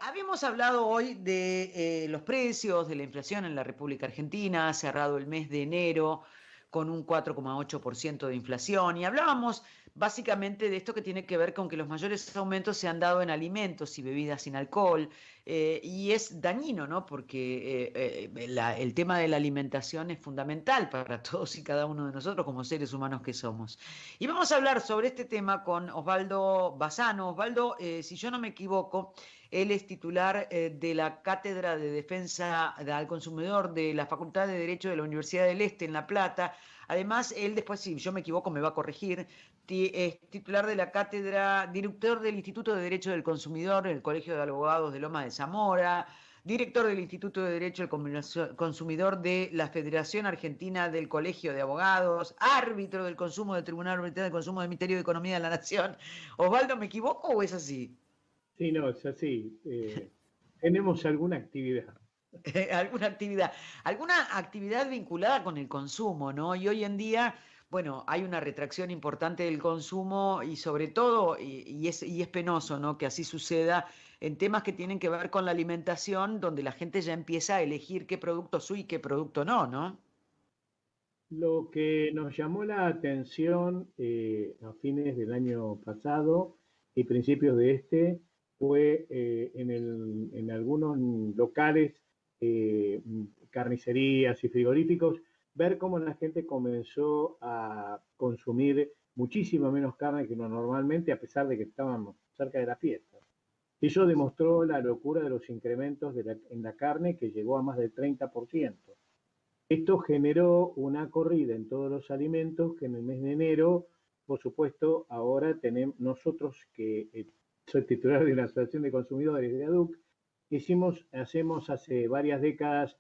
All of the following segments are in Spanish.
Habíamos hablado hoy de los precios, de la inflación en la República Argentina, ha cerrado el mes de enero con un 4,8% de inflación y hablábamos básicamente de esto que tiene que ver con que los mayores aumentos se han dado en alimentos y bebidas sin alcohol y es dañino, ¿no? Porque el tema de la alimentación es fundamental para todos y cada uno de nosotros como seres humanos que somos. Y vamos a hablar sobre este tema con Osvaldo Bazano. Osvaldo, si yo no me equivoco, él es titular de la Cátedra de Defensa al Consumidor de la Facultad de Derecho de la Universidad del Este en La Plata. Además, él después, si yo me equivoco, me va a corregir, es titular de la cátedra, director del Instituto de Derecho del Consumidor en el Colegio de Abogados de Loma de Zamora, director del Instituto de Derecho del Consumidor de la Federación Argentina del Colegio de Abogados, árbitro del consumo del Tribunal Arbitral del Consumo del Ministerio de Economía de la Nación. Osvaldo, ¿me equivoco o es así? Sí, no, es así. Tenemos alguna actividad. Alguna actividad vinculada con el consumo, ¿no? Y hoy en día, bueno, hay una retracción importante del consumo y sobre todo, y es penoso, ¿no? Que así suceda en temas que tienen que ver con la alimentación, donde la gente ya empieza a elegir qué producto sí y qué producto no, ¿no? Lo que nos llamó la atención a fines del año pasado y principios de este fue en algunos locales, carnicerías y frigoríficos, ver cómo la gente comenzó a consumir muchísimo menos carne que uno normalmente, a pesar de que estábamos cerca de la fiesta. Eso demostró la locura de los incrementos en la carne que llegó a más del 30%. Esto generó una corrida en todos los alimentos que en el mes de enero, por supuesto, ahora tenemos nosotros que soy titular de la Asociación de Consumidores de ADUC, hacemos hace varias décadas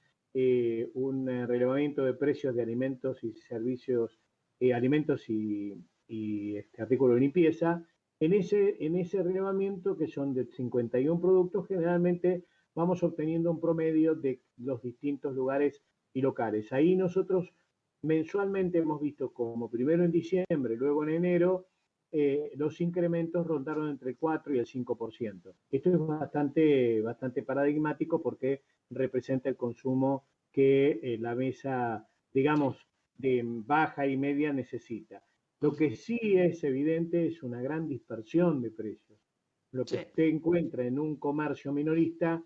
un relevamiento de precios de alimentos y servicios, alimentos y artículos de limpieza. En ese relevamiento, que son de 51 productos, generalmente vamos obteniendo un promedio de los distintos lugares y locales. Ahí nosotros mensualmente hemos visto como primero en diciembre, luego en enero, los incrementos rondaron entre el 4 y el 5%. Esto es bastante paradigmático porque representa el consumo que la mesa, digamos, de baja y media necesita. Lo que sí es evidente es una gran dispersión de precios. Lo que Sí. usted encuentra en un comercio minorista,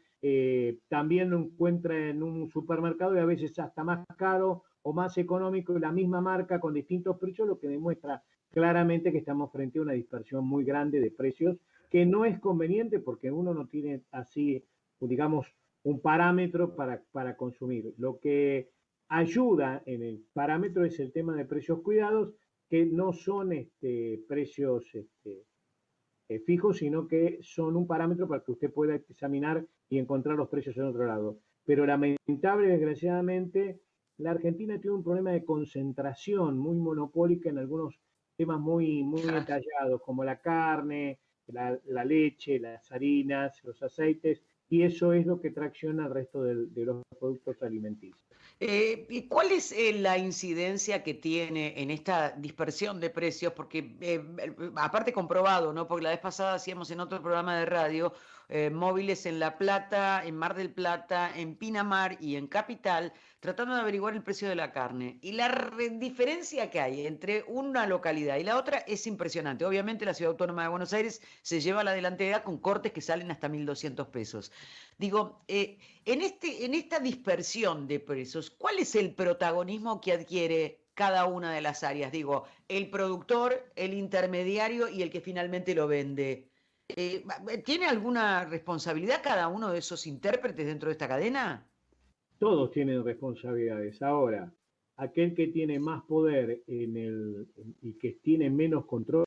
también lo encuentra en un supermercado y a veces hasta más caro o más económico, la misma marca con distintos precios, lo que demuestra claramente que estamos frente a una dispersión muy grande de precios, que no es conveniente porque uno no tiene así, digamos, un parámetro para consumir. Lo que ayuda en el parámetro es el tema de precios cuidados, que no son precios fijos, sino que son un parámetro para que usted pueda examinar y encontrar los precios en otro lado. Pero lamentable, desgraciadamente, la Argentina tiene un problema de concentración muy monopólica en algunos temas muy entallados, como la carne, la leche, las harinas, los aceites, y eso es lo que tracciona al resto de los productos alimenticios. ¿Y cuál es la incidencia que tiene en esta dispersión de precios? Porque aparte comprobado, ¿no? Porque la vez pasada hacíamos en otro programa de radio móviles en La Plata, en Mar del Plata, en Pinamar y en Capital, tratando de averiguar el precio de la carne. Y la diferencia que hay entre una localidad y la otra es impresionante. Obviamente la Ciudad Autónoma de Buenos Aires se lleva la delantera con cortes que salen hasta 1.200 pesos. Digo, en esta dispersión de precios, ¿cuál es el protagonismo que adquiere cada una de las áreas? Digo, el productor, el intermediario y el que finalmente lo vende. ¿Tiene alguna responsabilidad cada uno de esos intérpretes dentro de esta cadena? Todos tienen responsabilidades. Ahora, aquel que tiene más poder y que tiene menos control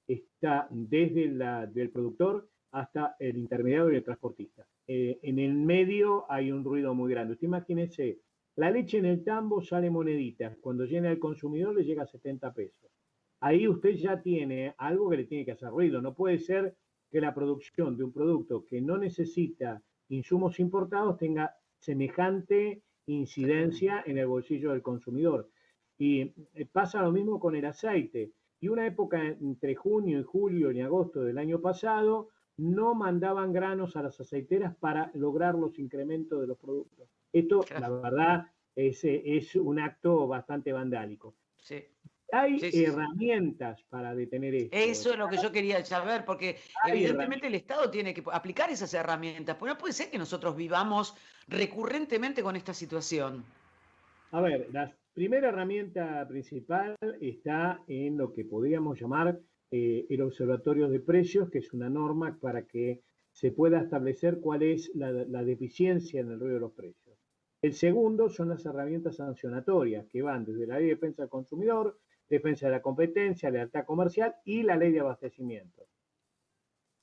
está desde del productor hasta el intermediario y el transportista. En el medio hay un ruido muy grande. Usted imagínese, la leche en el tambo sale moneditas. Cuando llega al consumidor le llega a 70 pesos. Ahí usted ya tiene algo que le tiene que hacer ruido. No puede ser que la producción de un producto que no necesita insumos importados tenga semejante Exactamente. incidencia en el bolsillo del consumidor. Y pasa lo mismo con el aceite. Y una época entre junio y julio y agosto del año pasado, no mandaban granos a las aceiteras para lograr los incrementos de los productos. Esto, claro, la verdad, es un acto bastante vandálico. sí, Hay sí, sí, sí. herramientas para detener esto. Eso es lo que yo quería saber, porque Hay evidentemente el herramientas. Estado tiene que aplicar esas herramientas, porque no puede ser que nosotros vivamos recurrentemente con esta situación. A ver, la primera herramienta principal está en lo que podríamos llamar el Observatorio de Precios, que es una norma para que se pueda establecer cuál es la deficiencia en el ruido de los precios. El segundo son las herramientas sancionatorias, que van desde la Ley de Defensa del Consumidor, Defensa de la Competencia, Lealtad Comercial y la Ley de Abastecimiento.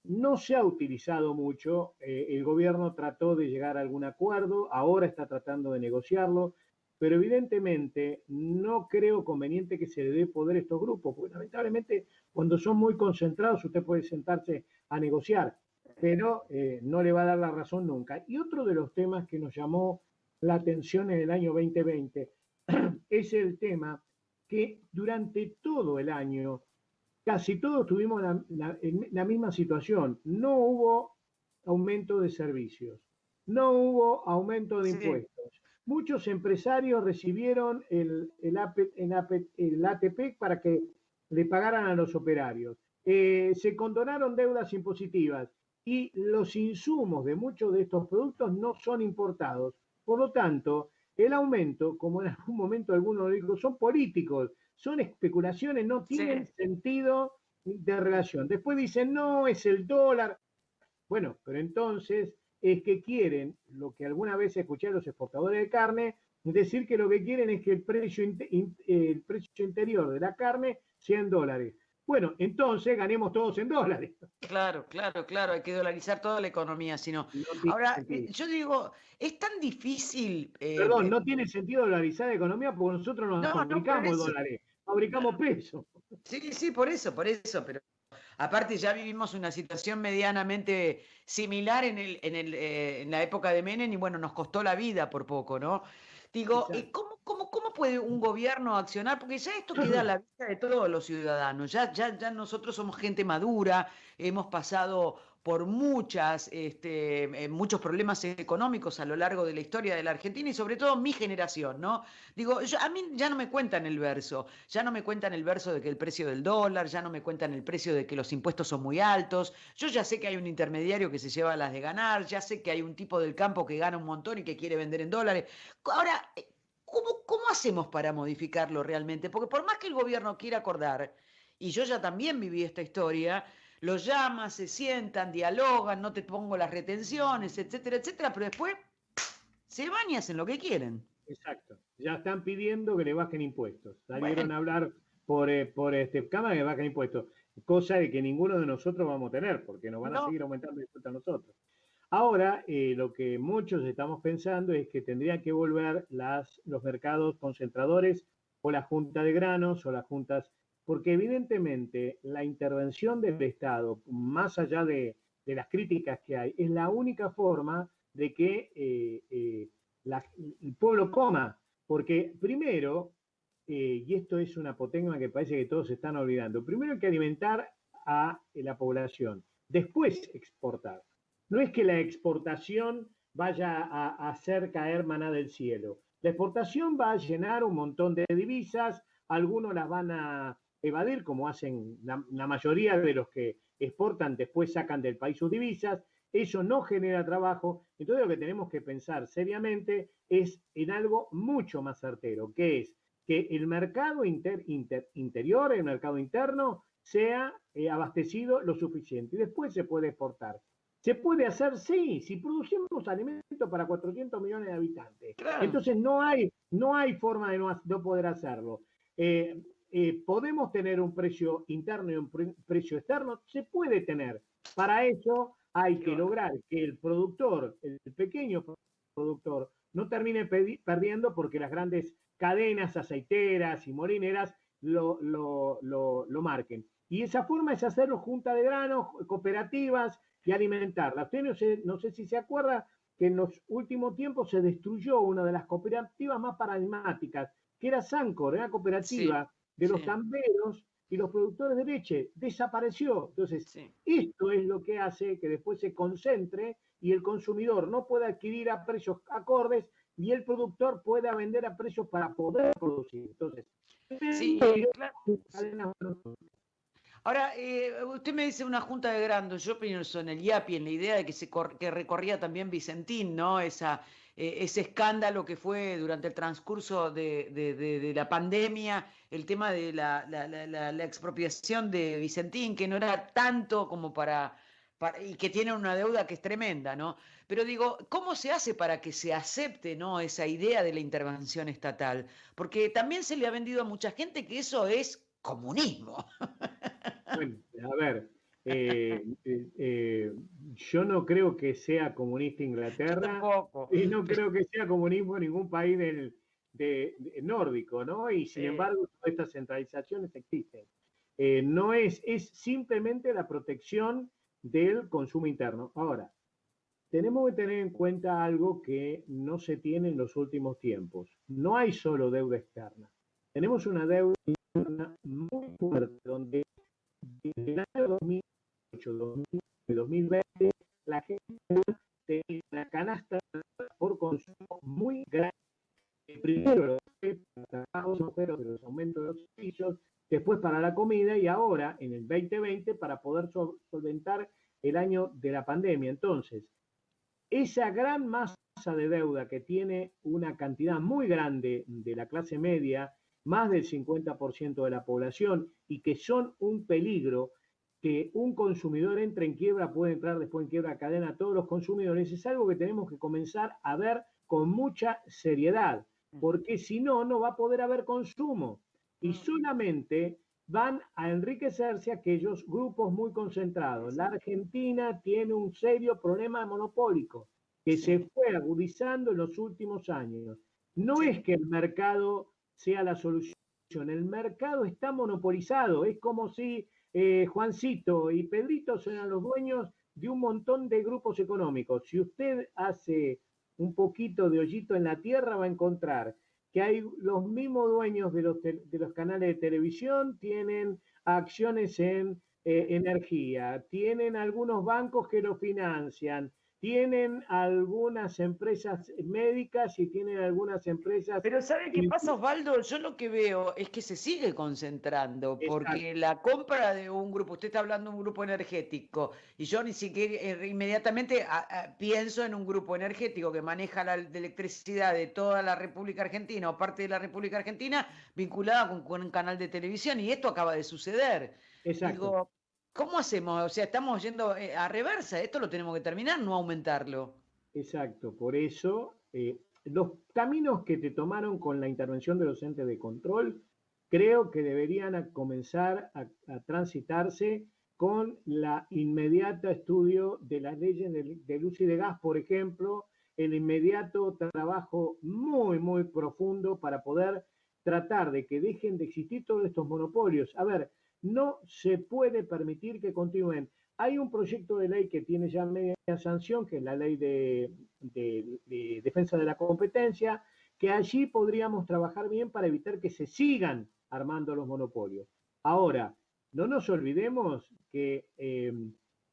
No se ha utilizado mucho, el gobierno trató de llegar a algún acuerdo, ahora está tratando de negociarlo, pero evidentemente no creo conveniente que se le dé poder a estos grupos, porque lamentablemente cuando son muy concentrados usted puede sentarse a negociar, pero no le va a dar la razón nunca. Y otro de los temas que nos llamó la atención en el año 2020 es el tema que durante todo el año casi todos tuvimos la misma situación. No hubo aumento de servicios, no hubo aumento de Sí, impuestos. Muchos empresarios recibieron el ATP para que le pagaran a los operarios. Se condonaron deudas impositivas y los insumos de muchos de estos productos no son importados. Por lo tanto, el aumento, como en algún momento algunos dijo, son políticos, son especulaciones, no tienen sí. sentido de relación. Después dicen, no, es el dólar. Bueno, pero entonces es que quieren, lo que alguna vez escuché a los exportadores de carne, decir que lo que quieren es que el precio interior de la carne sea en dólares. Bueno, entonces ganemos todos en dólares. Claro, claro, claro, hay que dolarizar toda la economía, sino. No tiene Ahora, sentido. yo digo, es tan difícil, Perdón, no tiene sentido dolarizar la economía porque nosotros no no, no por fabricamos eso. dólares, fabricamos Claro. pesos. Sí, sí, por eso, pero aparte ya vivimos una situación medianamente similar en la época de Menem y bueno, nos costó la vida por poco, ¿no? Digo, Exacto. ¿cómo puede un gobierno accionar? Porque ya esto queda a la vista de todos los ciudadanos, ya nosotros somos gente madura, hemos pasado por muchos problemas económicos a lo largo de la historia de la Argentina y sobre todo mi generación, ¿no? Digo, a mí ya no me cuentan el verso. Ya no me cuentan el verso de que el precio del dólar, ya no me cuentan el precio de que los impuestos son muy altos. Yo ya sé que hay un intermediario que se lleva las de ganar, ya sé que hay un tipo del campo que gana un montón y que quiere vender en dólares. Ahora, ¿cómo hacemos para modificarlo realmente? Porque por más que el gobierno quiera acordar, y yo ya también viví esta historia, los llaman, se sientan, dialogan, no te pongo las retenciones, etcétera, etcétera, pero después se van y hacen lo que quieren. Exacto. Ya están pidiendo que le bajen impuestos. Salieron Bueno, a hablar por este Cámara que bajen impuestos, cosa de que ninguno de nosotros vamos a tener, porque nos van a no, seguir aumentando impuestos a nosotros. Ahora, lo que muchos estamos pensando es que tendrían que volver los mercados concentradores o la junta de granos o las juntas, porque evidentemente la intervención del Estado, más allá de las críticas que hay, es la única forma de que el pueblo coma, porque primero, y esto es una apotegma que parece que todos se están olvidando, primero hay que alimentar a la población, después exportar. No es que la exportación vaya a hacer caer maná del cielo. La exportación va a llenar un montón de divisas, algunos las van a evadir, como hacen la mayoría de los que exportan, después sacan del país sus divisas, eso no genera trabajo, entonces lo que tenemos que pensar seriamente es en algo mucho más certero, que es que el mercado interior, el mercado interno, sea abastecido lo suficiente y después se puede exportar. ¿Se puede hacer? Sí, si producimos alimentos para 400 millones de habitantes. claro. Entonces no hay forma de no poder hacerlo. ¿Podemos tener un precio interno y un precio externo? Se puede tener. Para eso hay Qué que bárbaro. lograr que el productor, el pequeño productor, no termine perdiendo porque las grandes cadenas aceiteras y molineras lo marquen. Y esa forma es hacerlo junta de granos, cooperativas y alimentarla. Usted no sé si se acuerda que en los últimos tiempos se destruyó una de las cooperativas más paradigmáticas, que era Sancor, era Sí, cooperativa de los sí. tamberos y los productores de leche, desapareció. Entonces, Sí. esto es lo que hace que después se concentre y el consumidor no pueda adquirir a precios acordes y el productor pueda vender a precios para poder producir. Entonces, Sí, claro. Sí. Ahora, usted me dice una junta de grandes, yo pienso en el IAPI, en la idea de que, que recorría también Vicentín, ¿no? Ese escándalo que fue durante el transcurso de la pandemia, el tema de la expropiación de Vicentín, que no era tanto como y que tiene una deuda que es tremenda, ¿no? Pero digo, ¿cómo se hace para que se acepte, ¿no? Esa idea de la intervención estatal? Porque también se le ha vendido a mucha gente que eso es comunismo. Bueno, a ver, eh, eh, eh, yo no creo que sea comunista Yo Inglaterra tampoco. y no creo que sea comunismo en ningún país de nórdico, ¿no? Y sin Sí. embargo, todas estas centralizaciones existen. No es simplemente la protección del consumo interno. Ahora, tenemos que tener en cuenta algo que no se tiene en los últimos tiempos. No hay solo deuda externa. Tenemos una deuda muy fuerte donde desde el año 2008, 2020, la gente tenía una canasta por consumo muy grande. Primero para trabajos, de los aumentos de los servicios, después para la comida y ahora en el 2020 para poder solventar el año de la pandemia. Entonces, esa gran masa de deuda que tiene una cantidad muy grande de la clase media, más del 50% de la población, y que son un peligro, que un consumidor entre en quiebra, puede entrar después en quiebra cadena a todos los consumidores, es algo que tenemos que comenzar a ver con mucha seriedad, porque si no, no va a poder haber consumo. Y solamente van a enriquecerse aquellos grupos muy concentrados. La Argentina tiene un serio problema monopólico que se Sí, fue agudizando en los últimos años. No es sí. que el mercado sea la solución, el mercado está monopolizado, es como si Juancito y Pedrito eran los dueños de un montón de grupos económicos. Si usted hace un poquito de hoyito en la tierra, va a encontrar que hay los mismos dueños de los canales de televisión, tienen acciones en energía, tienen algunos bancos que lo financian, tienen algunas empresas médicas y tienen algunas empresas... Pero ¿sabe qué pasa, Osvaldo? Yo lo que veo es que se sigue concentrando, porque Exacto, la compra de un grupo, usted está hablando de un grupo energético, y yo ni siquiera inmediatamente pienso en un grupo energético que maneja la de electricidad de toda la República Argentina o parte de la República Argentina vinculada con un canal de televisión, y esto acaba de suceder. exacto, Digo, ¿cómo hacemos? O sea, estamos yendo a reversa, esto lo tenemos que terminar, no aumentarlo. exacto. Por eso, los caminos que te tomaron con la intervención de los entes de control, creo que deberían comenzar a transitarse con la inmediata estudio de las leyes de luz y de gas, por ejemplo, el inmediato trabajo muy, muy profundo para poder tratar de que dejen de existir todos estos monopolios. A ver, no se puede permitir que continúen. Hay un proyecto de ley que tiene ya media sanción, que es la ley de defensa de la competencia, que allí podríamos trabajar bien para evitar que se sigan armando los monopolios. Ahora, no nos olvidemos que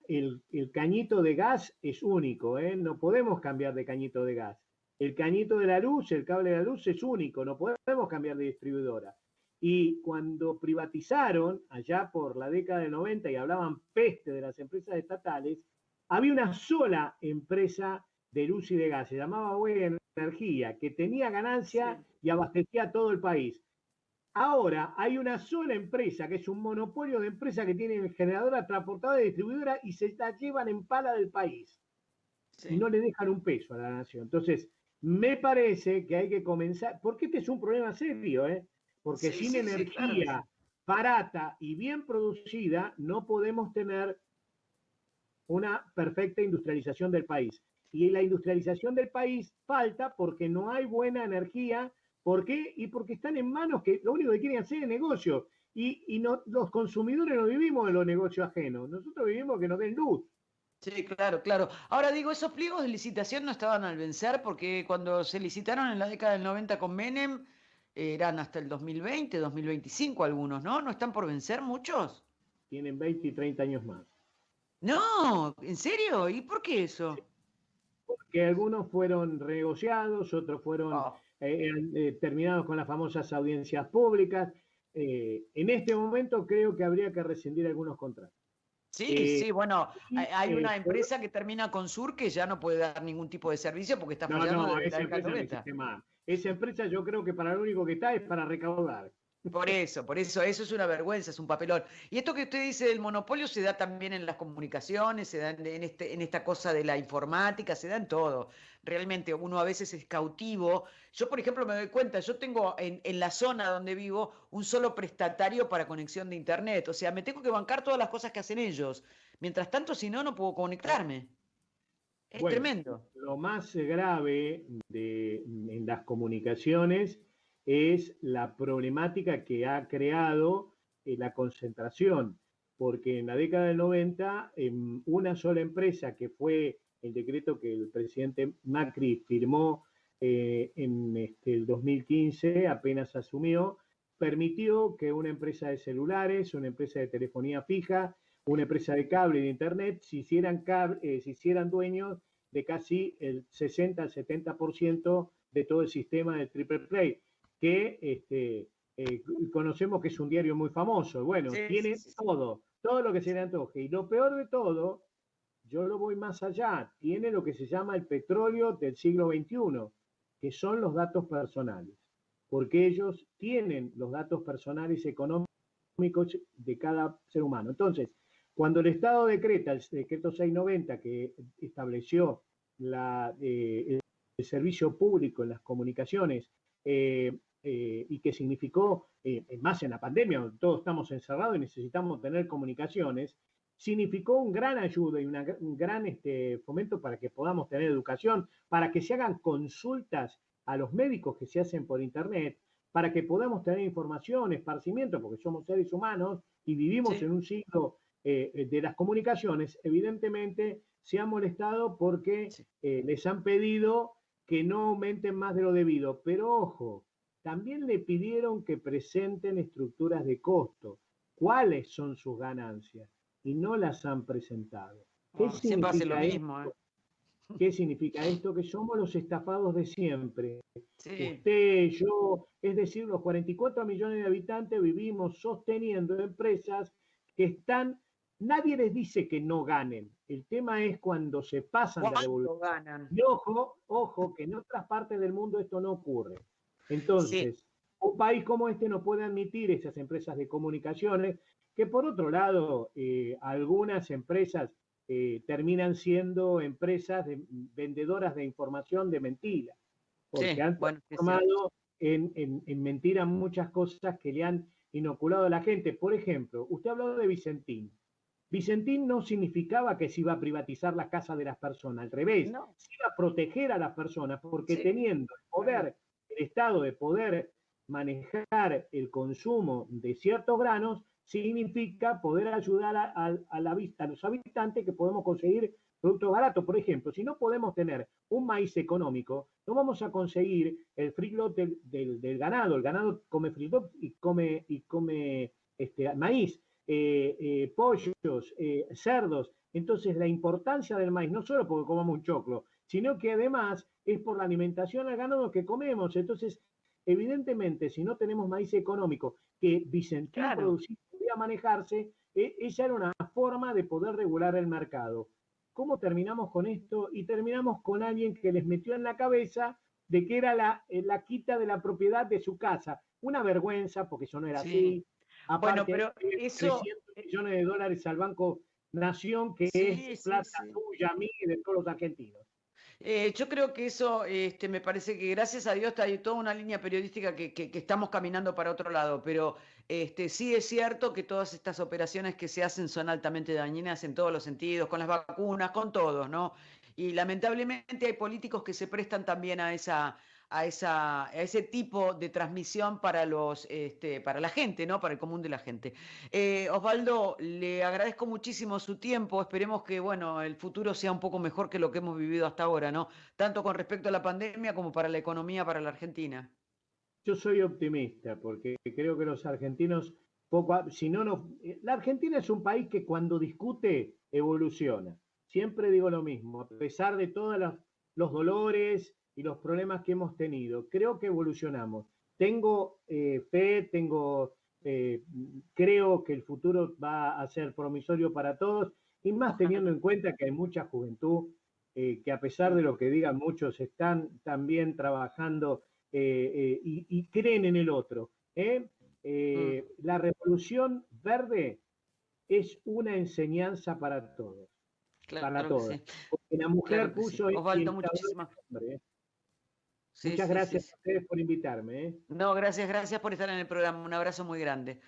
el cañito de gas es único, ¿eh? No podemos cambiar de cañito de gas. El cañito de la luz, el cable de la luz es único, no podemos cambiar de distribuidora. Y cuando privatizaron, allá por la década del 90 y hablaban peste de las empresas estatales, había una sola empresa de luz y de gas, se llamaba Buena Energía, que tenía ganancia Sí. y abastecía a todo el país. Ahora hay una sola empresa, que es un monopolio de empresa que tiene generadora, transportadora y distribuidora y se la llevan en pala del país y Sí. no le dejan un peso a la nación. Entonces, me parece que hay que comenzar, porque este es un problema serio, ¿eh? Porque Sí, sin sí, sí, claro que sí. energía barata y bien producida no podemos tener una perfecta industrialización del país. Y la industrialización del país falta porque no hay buena energía. ¿Por qué? Y porque están en manos que lo único que quieren hacer es negocio. Y no, los consumidores no vivimos de los negocios ajenos. Nosotros vivimos que nos den luz. Sí, claro, claro. Ahora digo, esos pliegos de licitación no estaban al vencer porque cuando se licitaron en la década del 90 con Menem, eran hasta el 2020, 2025 algunos, ¿no? ¿No están por vencer muchos? Tienen 20 y 30 años más. No, ¿en serio? ¿Y por qué Sí, eso? porque algunos fueron renegociados, otros fueron Oh. terminados con las famosas audiencias públicas. En este momento creo que habría que rescindir algunos contratos. Sí, Eh, sí, bueno, y, hay una empresa que termina con Sur que ya no puede dar ningún tipo de servicio porque está no, fallando no, desde la esa década del empresa no 90. existe más. Esa empresa yo creo que para lo único que está es para recaudar. Por eso es una vergüenza, es un papelón. Y esto que usted dice del monopolio se da también en las comunicaciones, se da en esta cosa de la informática, se da en todo. Realmente uno a veces es cautivo. Yo, por ejemplo, me doy cuenta, yo tengo en la zona donde vivo un solo prestatario para conexión de internet. O sea, me tengo que bancar todas las cosas que hacen ellos. Mientras tanto, si no, no puedo conectarme. Es Bueno, tremendo. lo más grave en las comunicaciones es la problemática que ha creado la concentración, porque en la década del 90, una sola empresa, que fue el decreto que el presidente Macri firmó en el 2015, apenas asumió, permitió que una empresa de celulares, una empresa de telefonía fija, una empresa de cable y de internet se hicieran dueños de casi el 60 al 70% de todo el sistema de Triple Play, que conocemos que es un diario muy famoso. Bueno, Sí, sí, tiene sí, sí. todo lo que se le antoje. Y lo peor de todo, yo lo voy más allá, tiene lo que se llama el petróleo del siglo XXI, que son los datos personales, porque ellos tienen los datos personales económicos de cada ser humano. Entonces, cuando el Estado decreta el decreto 690 que estableció el servicio público en las comunicaciones y que significó, más en la pandemia, donde todos estamos encerrados y necesitamos tener comunicaciones, significó un gran ayuda y un gran fomento para que podamos tener educación, para que se hagan consultas a los médicos que se hacen por internet, para que podamos tener información, esparcimiento, porque somos seres humanos y vivimos Sí, en un siglo de las comunicaciones, evidentemente se han molestado porque sí. les han pedido que no aumenten más de lo debido. Pero ojo, también le pidieron que presenten estructuras de costo. ¿Cuáles son sus ganancias? Y no las han presentado. ¿Qué Oh, siempre hacen lo significa mismo, ¿eh? esto? ¿Qué significa esto? Que somos los estafados de siempre. Sí. Usted, yo, es decir, los 44 millones de habitantes vivimos sosteniendo empresas que están, nadie les dice que no ganen. El tema es cuando se pasan de revolución. ¿Cuánto ganan? Y ojo, ojo, que en otras partes del mundo esto no ocurre. Sí, Entonces, un país como este no puede admitir esas empresas de comunicaciones, que por otro lado, algunas empresas terminan siendo empresas vendedoras de información de mentira, porque sí, han bueno, sí es cierto. transformado en mentira muchas cosas que le han inoculado a la gente. Por ejemplo, usted habló de Vicentín. Vicentín no significaba que se iba a privatizar la casa de las personas, al revés, No, se iba a proteger a las personas porque sí, teniendo el bueno, poder, el Estado de poder manejar el consumo de ciertos granos, significa poder ayudar a los habitantes que podemos conseguir productos baratos. Por ejemplo, si no podemos tener un maíz económico, no vamos a conseguir el feedlot del ganado. El ganado come feedlot y come maíz, pollos, cerdos. Entonces, la importancia del maíz, no solo porque comamos un choclo, sino que además es por la alimentación al ganado que comemos. Entonces, evidentemente, si no tenemos maíz económico que Vicentín claro. producía podía manejarse, esa era una forma de poder regular el mercado. ¿Cómo terminamos con esto? Y terminamos con alguien que les metió en la cabeza de que era la quita de la propiedad de su casa. Una vergüenza, porque eso no era Sí. así. Bueno, Aparte, pero eso, 300 millones de dólares al Banco Nación, que es sí, sí, plata sí. tuya, mía y de todos los argentinos. Yo creo que eso, me parece que gracias a Dios hay toda una línea periodística que estamos caminando para otro lado, pero sí es cierto que todas estas operaciones que se hacen son altamente dañinas en todos los sentidos, con las vacunas, con todos, ¿no? Y lamentablemente hay políticos que se prestan también a ese tipo de transmisión para para la gente, ¿no? Para el común de la gente. Osvaldo, le agradezco muchísimo su tiempo. Esperemos que, bueno, el futuro sea un poco mejor que lo que hemos vivido hasta ahora, ¿no? Tanto con respecto a la pandemia como para la economía, para la Argentina. Yo soy optimista porque creo que los argentinos, si no, la Argentina es un país que cuando discute evoluciona. Siempre digo lo mismo, a pesar de todos los dolores y los problemas que hemos tenido, creo que evolucionamos. Tengo fe, eh, creo que el futuro va a ser promisorio para todos y más Ojalá. teniendo en cuenta que hay mucha juventud que a pesar de lo que digan muchos están también trabajando y creen en el otro. Mm, La revolución verde es una enseñanza para claro que todas, sí, porque la claro mujer que sí. puso esto y Osvaldo, el tablero muchísimas. es hombre. Sí, Muchas sí, sí, gracias sí. a ustedes por invitarme. No, gracias, gracias por estar en el programa. Un abrazo muy grande.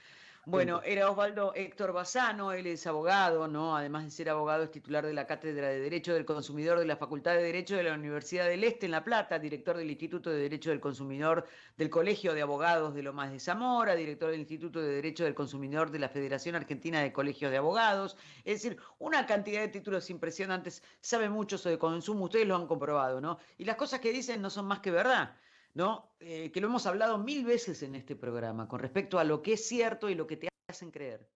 Bueno, era Osvaldo Héctor Bassano, él es abogado, ¿no? Además de ser abogado, es titular de la Cátedra de Derecho del Consumidor de la Facultad de Derecho de la Universidad del Este en La Plata, director del Instituto de Derecho del Consumidor del Colegio de Abogados de Lomas de Zamora, director del Instituto de Derecho del Consumidor de la Federación Argentina de Colegios de Abogados, es decir, una cantidad de títulos impresionantes, sabe mucho sobre consumo, ustedes lo han comprobado, ¿no? Y las cosas que dicen no son más que verdad. ¿No? Que lo hemos hablado mil veces en este programa con respecto a lo que es cierto y lo que te hacen creer.